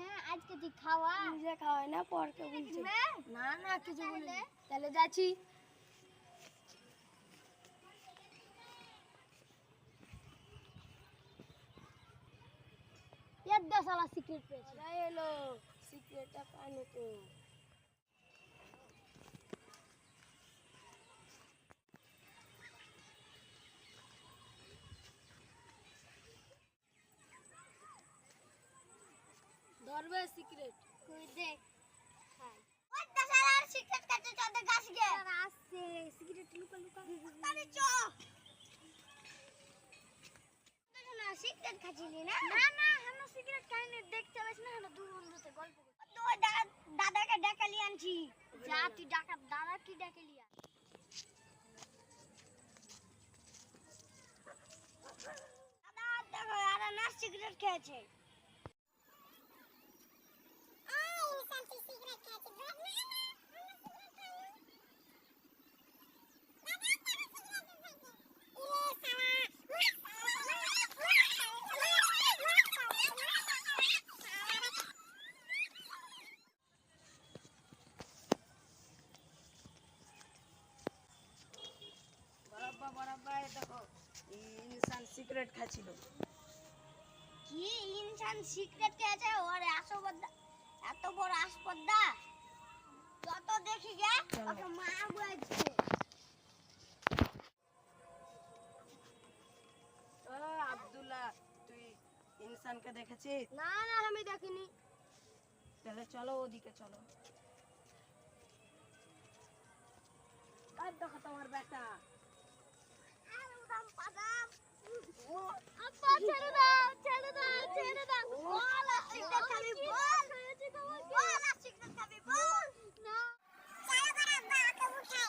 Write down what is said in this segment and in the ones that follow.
না, আজকে তুই খাওয়া। নিজে খাওয়াই না, পরকে বলছি। না না কিছু বলিনি। তাহলে যাচ্ছি। এর দেশালা সিক্রেট পেয়েছি। এলো সিক্রেটটা পাইনি তো। ধরবে সিক্রেট কই দেখ। খাই। ওই দেশালার সিক্রেট কাছে চলে গাছ গে। আর আসছে সিক্রেট লুকা লুকা। আরে চ। না সিক্রেট খাচ্ছিলি না? না না আমরা সিক্রেট খাইনি, দেখতে পাইছ না আমরা দুই বন্ধুতে গল্প করছি। তো ওই দাদাকে ডেকে নিয়ে আনছি। যা তুই দাদা কি ডেকে নিয়ে আয়। দাদা দেখো আরে না সিক্রেট খেয়েছে। বরাবর দেখো ইনসান সিক্রেট খাচ্ছিল। কি ইনসান সিক্রেট খেয়েছে? ওরে আসপদ্দা, এত বড় আসপদ্দা যত দেখি গে ওকে মারবো আজকে। ও আব্দুল্লাহ, তুই ইনসানকে দেখেছিস? না না আমি দেখিনি। তাহলে চলো ওদিকে চলো। আর দেখো তোমার বেটা। আরে উদাম পাদাম। ও আপা ছেড়ে দাও ছেড়ে দাও ছেড়ে দাও। বল সিক্রেট খাবি বল। বল সিক্রেট খাবি বল। না চলো বড় বাকে উঠাই।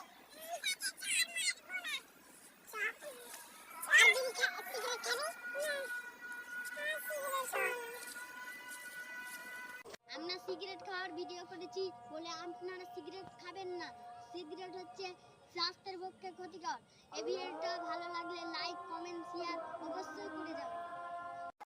আমরা সিগারেট খাওয়ার ভিডিও করেছি বলে আপনারা সিগারেট খাবেন না। সিগারেট হচ্ছে স্বাস্থ্যের পক্ষে ক্ষতিকর। এই ভিডিওটা ভালো লাগলে লাইক কমেন্ট শেয়ার অবশ্যই করে যাবেন।